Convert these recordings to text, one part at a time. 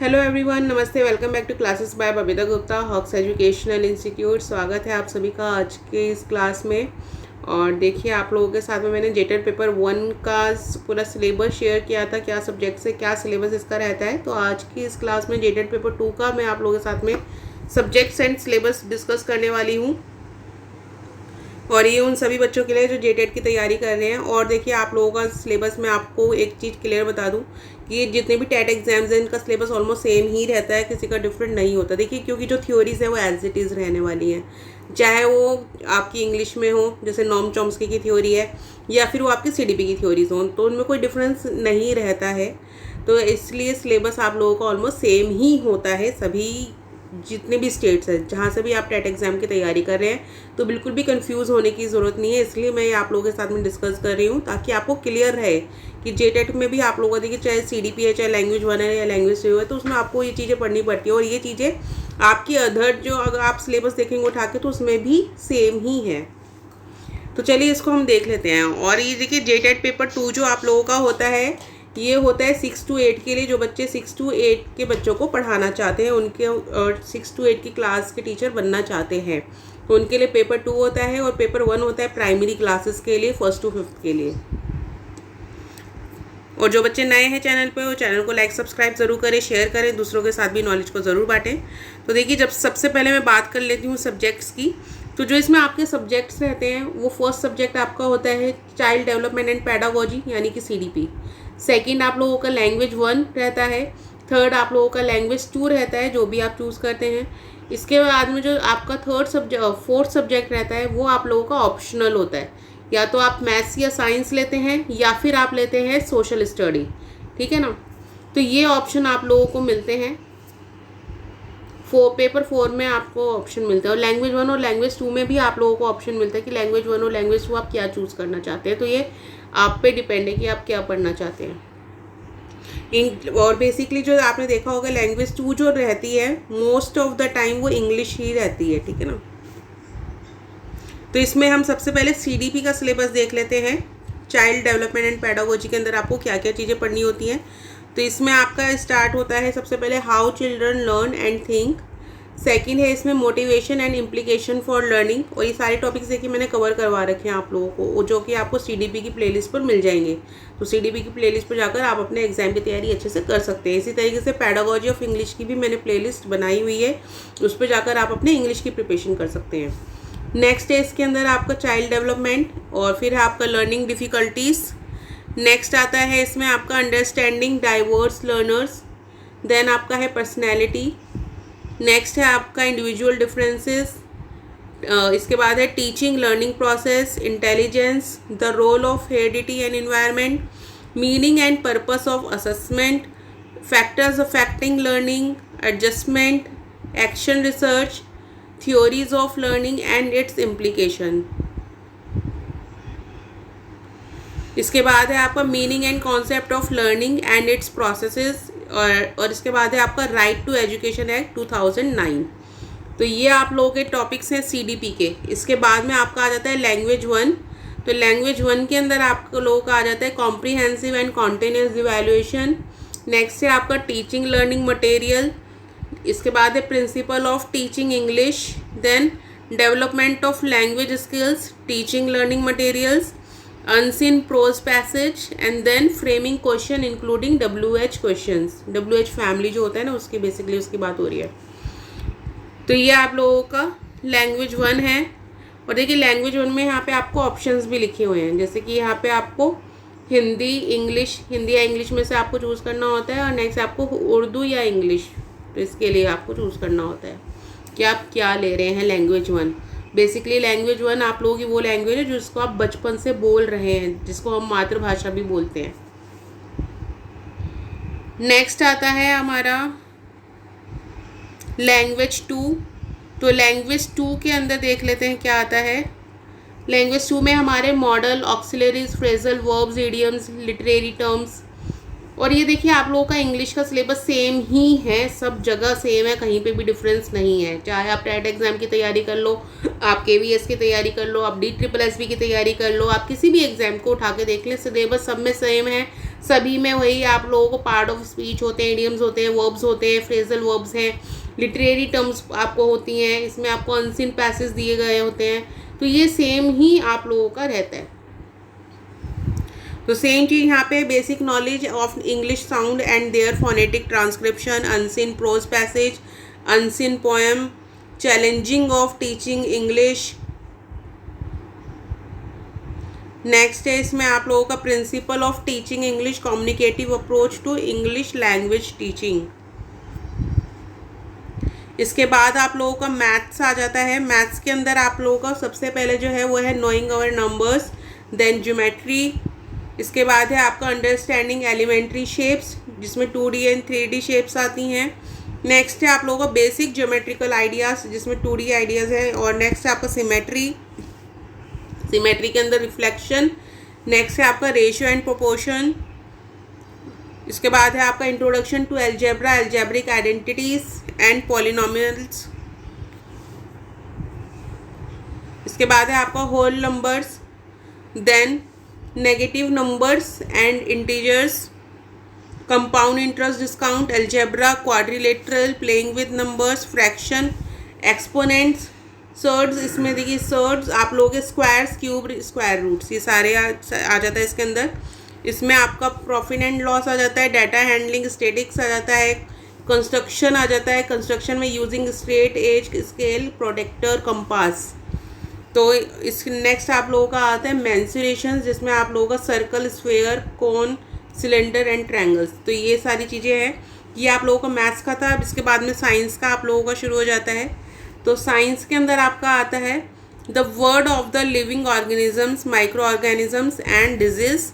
Hello everyone, नमस्ते। Welcome back to classes by Babita Gupta, Hawks educational institute. स्वागत है आप सभी का आज के इस क्लास में। और देखिए, आप लोगों के साथ में मैंने जेटेड पेपर 1 का पूरा सिलेबस शेयर किया था, क्या सब्जेक्ट से क्या सिलेबस इसका रहता है। तो आज की इस क्लास में जेटेड पेपर 2 का मैं आप लोगों के साथ में सब्जेक्ट्स एंड सिलेबस डिस्कस करने वाली हूँ। और ये उन सभी बच्चों के लिए जो जेटेड की तैयारी कर रहे हैं। और देखिए, आप लोगों का सिलेबस में आपको एक चीज़ क्लियर बता दूं कि जितने भी टेट एग्जाम्स हैं इनका सिलेबस ऑलमोस्ट सेम ही रहता है, किसी का डिफरेंट नहीं होता। देखिए, क्योंकि जो थ्योरीज है वो एज इट इज़ रहने वाली हैं, चाहे वो आपकी इंग्लिश में हो, जैसे नॉम चॉम्स्की की थ्योरी है, या फिर वो आपकी सीडीपी की थ्योरीज हों, तो उनमें कोई डिफरेंस नहीं रहता है। तो इसलिए सिलेबस आप लोगों का ऑलमोस्ट सेम ही होता है सभी जितने भी स्टेट्स हैं, जहाँ से भी आप टेट एग्जाम की तैयारी कर रहे हैं। तो बिल्कुल भी कंफ्यूज होने की ज़रूरत नहीं है, इसलिए मैं आप लोगों के साथ में डिस्कस कर रही हूँ ताकि आपको क्लियर रहे कि जेटेट में भी आप लोगों का देखिए, चाहे सीडीपी है, चाहे लैंग्वेज 1 है या लैंग्वेज 2 है, तो उसमें आपको ये चीज़ें पढ़नी पड़ती है। और ये चीज़ें आपकी अदर जो अगर आप सिलेबस देखेंगे उठा के, तो उसमें भी सेम ही है। तो चलिए इसको हम देख लेते हैं। और ये देखिए, जेटेट पेपर 2 जो आप लोगों का होता है, ये होता है 6 to 8 के लिए, जो बच्चे 6 to 8 के बच्चों को पढ़ाना चाहते हैं, उनके और 6 to 8 की क्लास के टीचर बनना चाहते हैं, तो उनके लिए पेपर 2 होता है। और पेपर 1 होता है प्राइमरी क्लासेस के लिए, 1st to 5th के लिए। और जो बच्चे नए हैं चैनल पे, वो चैनल को लाइक सब्सक्राइब ज़रूर करें, शेयर करें, दूसरों के साथ भी नॉलेज को ज़रूर बांटें। तो देखिए, जब सबसे पहले मैं बात कर लेती हूँ सब्जेक्ट्स की, तो जो इसमें आपके सब्जेक्ट्स रहते हैं, वो फर्स्ट सब्जेक्ट आपका होता है चाइल्ड डेवलपमेंट एंड पैडागोजी, यानी कि सीडीपी। सेकंड आप लोगों का लैंग्वेज 1 रहता है। थर्ड आप लोगों का लैंग्वेज 2 रहता है, जो भी आप चूज़ करते हैं। इसके बाद में जो आपका फोर्थ सब्जेक्ट रहता है, वो आप लोगों का ऑप्शनल होता है। या तो आप मैथ्स या साइंस लेते हैं, या फिर आप लेते हैं सोशल स्टडी, ठीक है ना। तो ये ऑप्शन आप लोगों को मिलते हैं। पेपर 4 में आपको ऑप्शन मिलता है। और लैंग्वेज 1 और लैंग्वेज 2 में भी आप लोगों को ऑप्शन मिलता है कि लैंग्वेज 1 और लैंग्वेज 2 आप क्या चूज़ करना चाहते हैं। तो ये आप पे डिपेंड है कि आप क्या पढ़ना चाहते हैं। और बेसिकली जो आपने देखा होगा, लैंग्वेज 2 जो रहती है मोस्ट ऑफ द टाइम वो इंग्लिश ही रहती है, ठीक है ना। तो इसमें हम सबसे पहले सीडीपी का सिलेबस देख लेते हैं। चाइल्ड डेवलपमेंट एंड पैडागोजी के अंदर आपको क्या क्या चीज़ें पढ़नी होती हैं। तो इसमें आपका स्टार्ट होता है सबसे पहले how children learn and think. Second है इसमें motivation and implication for learning. और ये सारे टॉपिक्स देखिए मैंने कवर करवा रखे हैं आप लोगों को, जो कि आपको सीडीपी की प्लेलिस्ट पर मिल जाएंगे। तो सीडीपी की प्लेलिस्ट पर जाकर आप अपने एग्जाम की तैयारी अच्छे से कर सकते हैं। इसी तरीके से पैडागोजी ऑफ इंग्लिश की भी मैंने प्लेलिस्ट बनाई हुई है, उस पर जाकर आप अपने इंग्लिश की प्रिपरेशन कर सकते हैं। नेक्स्ट है इसके अंदर आपका चाइल्ड डेवलपमेंट, और फिर है आपका लर्निंग डिफ़िकल्टीज़। नेक्स्ट आता है इसमें आपका अंडरस्टैंडिंग डाइवर्स लर्नर्स। देन आपका है पर्सनैलिटी। नेक्स्ट है आपका इंडिविजुअल डिफरेंसेस। इसके बाद है teaching learning process, intelligence, the role of heredity and environment, meaning and purpose of assessment, factors affecting learning, adjustment, action research, theories of learning and its implication। इसके बाद है आपका meaning and concept of learning and it's processes. और इसके बाद है आपका right to education act 2009। तो ये आप लोगों के टॉपिक्स हैं सीडीपी के। इसके बाद में आपका आ जाता है लैंग्वेज 1। तो लैंग्वेज 1 के अंदर आप लोगों का आ जाता है comprehensive and continuous evaluation. Next है आपका टीचिंग लर्निंग मटेरियल। इसके बाद है principle of teaching English. Then development of language skills, teaching learning materials, unseen prose passage, and then framing question including WH questions. WH family जो होता है ना, उसकी बेसिकली उसकी बात हो रही है। तो ये आप लोगों का लैंग्वेज 1 है। और देखिए, लैंग्वेज 1 में यहाँ पे आपको ऑप्शंस भी लिखे हुए हैं, जैसे कि यहाँ पे आपको हिंदी या इंग्लिश में से आपको चूज़ करना होता है। और नेक्स्ट आपको उर्दू या इंग्लिश, तो इसके लिए आपको चूज़ करना होता है कि आप क्या ले रहे हैं। लैंग्वेज 1 बेसिकली लैंग्वेज 1 आप लोगों की वो लैंग्वेज है जिसको आप बचपन से बोल रहे हैं, जिसको हम मातृभाषा भी बोलते हैं। नेक्स्ट आता है हमारा लैंग्वेज 2। तो लैंग्वेज 2 के अंदर देख लेते हैं क्या आता है। लैंग्वेज 2 में हमारे model, auxiliaries, phrasal verbs, idioms, literary terms. और ये देखिए, आप लोगों का इंग्लिश का सिलेबस सेम ही है, सब जगह सेम है, कहीं पे भी डिफरेंस नहीं है। चाहे आप टेट एग्जाम की तैयारी कर लो, आप KVS की तैयारी कर लो, आप DSSB की तैयारी कर लो, आप किसी भी एग्जाम को उठा के देख लें, सिलेबस सब में सेम है। सभी में वही आप लोगों को पार्ट ऑफ स्पीच होते हैं, इडियम्स होते हैं, वर्ब्स होते हैं, फ्रेजल वर्ब्स हैं, लिटरेरी टर्म्स आपको होती हैं, इसमें आपको अनसीन पैसेज दिए गए होते हैं, तो ये सेम ही आप लोगों का रहता है। तो सेम चीज़ यहाँ पे basic knowledge of English sound and their phonetic transcription, unseen prose passage, unseen poem, challenging of teaching English. Next है इसमें आप लोगों का principle of teaching English, communicative approach to English language teaching. इसके बाद आप लोगों का मैथ्स आ जाता है। मैथ्स के अंदर आप लोगों का सबसे पहले जो है वो है नोइंग अवर नंबर्स, देन ज्योमेट्री। इसके बाद है आपका अंडरस्टैंडिंग एलिमेंट्री शेप्स, जिसमें 2D एंड 3D शेप्स आती हैं। नेक्स्ट है आप लोगों का बेसिक ज्योमेट्रिकल आइडियाज़, जिसमें 2D आइडियाज़ है। और नेक्स्ट है आपका सिमेट्री, सिमेट्री के अंदर रिफ्लेक्शन। नेक्स्ट है आपका रेशियो एंड प्रोपोर्शन। इसके बाद है आपका introduction to algebra, algebraic identities and polynomials. इसके बाद है आपका whole numbers, then negative numbers and integers, compound interest discount, algebra, quadrilateral, playing with numbers, fraction, exponents, surds. इसमें देखिए सर्ड्स आप लोगों के स्क्वायर्स, क्यूब, स्क्वायर रूट्स, ये सारे आ जाता है इसके अंदर। इसमें आपका प्रॉफिट एंड लॉस आ जाता है, डाटा हैंडलिंग, स्टेटिक्स आ जाता है, कंस्ट्रक्शन आ जाता है, कंस्ट्रक्शन में using straight edge scale, protractor, compass. तो इस नेक्स्ट आप लोगों का आता है मेंसुरेशन, जिसमें आप लोगों का circle, sphere, cone, cylinder and triangles. तो ये सारी चीज़ें हैं, ये आप लोगों का मैथ्स का था। अब इसके बाद में साइंस का आप लोगों का शुरू हो जाता है। तो साइंस के अंदर आपका आता है the word of the living organisms, micro organisms and disease.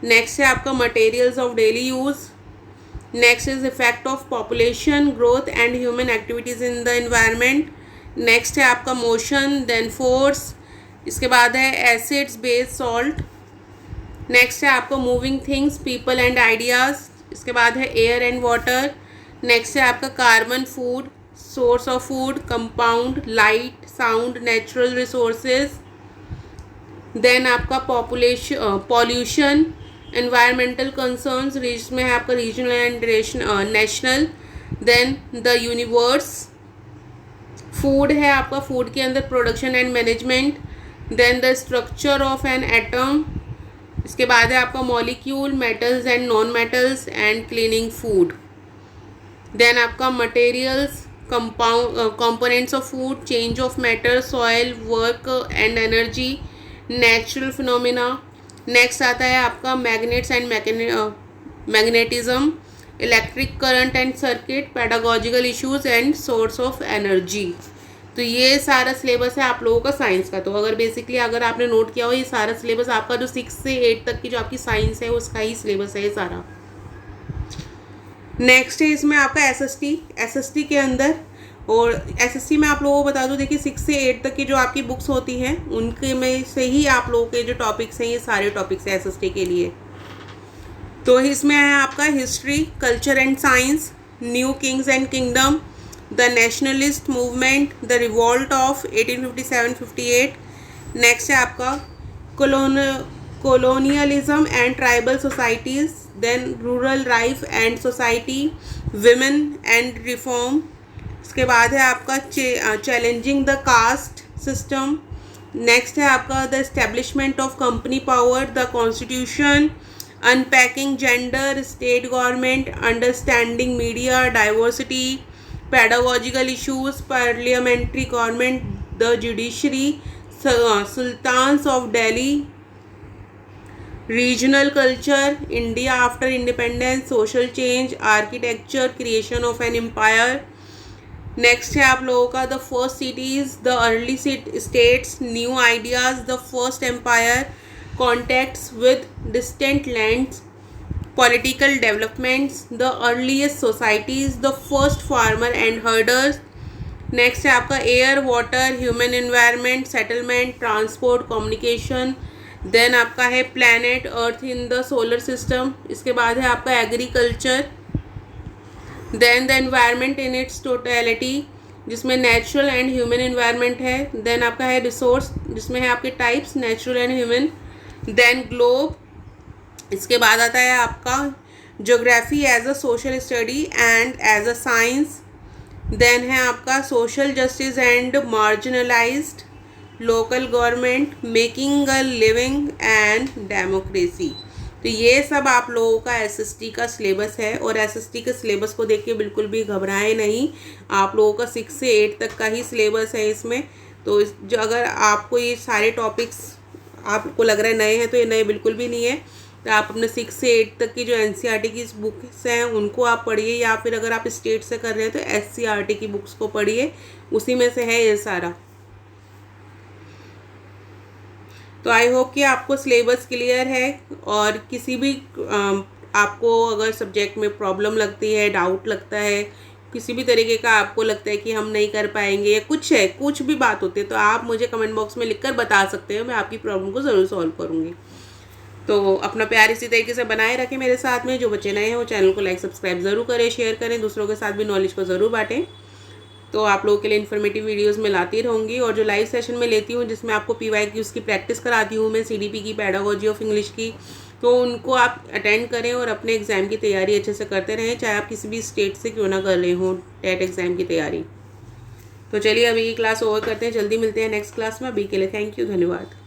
Next है आपका materials of daily use. Next is effect of population growth and human activities in the environment. Next है आपका मोशन, देन फोर्स। इसके बाद है acids, base, salt. Next है आपका moving things, people and ideas. इसके बाद है एयर एंड वाटर। नेक्स्ट है आपका carbon, food, source of food, compound, light, sound, natural resources. Then आपका पॉल्यूशन, एनवायरमेंटल कंसर्न्स, में है आपका regional and national. Then the universe. Food है आपका, फूड के अंदर production and management. Then the structure of an atom. इसके बाद है आपका molecule, metals and non metals and cleaning food. Then आपका materials, components of food, change of matter, soil, work and energy, natural phenomena. Next आता है आपका magnets and magnetism, electric current and circuit, pedagogical issues and source of energy. तो ये सारा syllabus है आप लोगों का साइंस का। तो अगर बेसिकली अगर आपने नोट किया हो, ये सारा सिलेबस आपका जो 6 से 8 तक की जो आपकी साइंस है उसका ही सिलेबस है ये सारा। नेक्स्ट है इसमें आपका एसएसटी के अंदर। और एसएसटी में आप लोगों को बता दूं, देखिए 6 से 8 तक की जो आपकी बुक्स होती हैं उनके में से ही आप लोगों के जो टॉपिक्स हैं ये सारे टॉपिक्स हैं एसएसटी के लिए। तो इसमें है आपका history, culture and science, new Kings and kingdom, the nationalist movement, the revolt of 1857-58। Next है आपका colonialism and tribal societies, then rural life and society, women and reform। इसके बाद है आपका challenging the caste system। Next है आपका the establishment of company power, the constitution, unpacking gender, state government, understanding media, diversity, pedagogical issues, parliamentary government, the judiciary, sultans of Delhi, regional culture, India after independence, social change, architecture, creation of an empire. Next है आप लोगों का the first cities, the early states, new ideas, the first empire, contacts with distant lands, political developments, the earliest societies, the first farmer and herders. Next है आपका air, water, human environment, settlement, transport, communication. Then आपका है planet Earth in the solar system. इसके बाद है आपका agriculture, then the environment in its totality, जिसमें natural and human environment है। देन आपका है रिसोर्स, जिसमें है आपके types natural and human. Then globe, इसके बाद आता है आपका geography as a social study and as a science. Then है आपका social justice and marginalised, local government, making a living and democracy. तो ये सब आप लोगों का एसएसटी का सिलेबस है, और एसएसटी के सिलेबस को देख के बिल्कुल भी घबराएं नहीं। आप लोगों का 6 से 8 तक का ही सिलेबस है इसमें। तो जो अगर आपको ये सारे टॉपिक्स आपको लग रहा है नए हैं, तो ये नए बिल्कुल भी नहीं है। तो आप अपने 6 से 8 तक की जो एनसीईआरटी की बुक्स हैं उनको आप पढ़िए, या फिर अगर आप स्टेट से कर रहे हैं तो एससीईआरटी की बुक्स को पढ़िए, उसी में से है ये सारा। तो आई होप कि आपको सिलेबस क्लियर है, और किसी भी आपको अगर सब्जेक्ट में प्रॉब्लम लगती है, डाउट लगता है, किसी भी तरीके का आपको लगता है कि हम नहीं कर पाएंगे या कुछ भी बात होती है, तो आप मुझे कमेंट बॉक्स में लिखकर बता सकते हैं। मैं आपकी प्रॉब्लम को ज़रूर सॉल्व करूँगी। तो अपना प्यार इसी तरीके से बनाए रखें मेरे साथ में। जो बच्चे नए हैं वो चैनल को लाइक सब्सक्राइब ज़रूर करें, शेयर करें, दूसरों के साथ भी नॉलेज को ज़रूर बांटें। तो आप लोगों के लिए इन्फॉर्मेटिव वीडियोस में लाती रहूँगी, और जो लाइव सेशन में लेती हूँ जिसमें आपको PYQs की प्रैक्टिस कराती हूँ मैं, CDP की, पेडागोजी ऑफ इंग्लिश की, तो उनको आप अटेंड करें और अपने एग्ज़ाम की तैयारी अच्छे से करते रहें, चाहे आप किसी भी स्टेट से क्यों ना कर रहे हो टेट एग्ज़ाम की तैयारी। तो चलिए अभी क्लास ओवर करते हैं, जल्दी मिलते हैं नेक्स्ट क्लास में। अभी के लिए थैंक यू, धन्यवाद।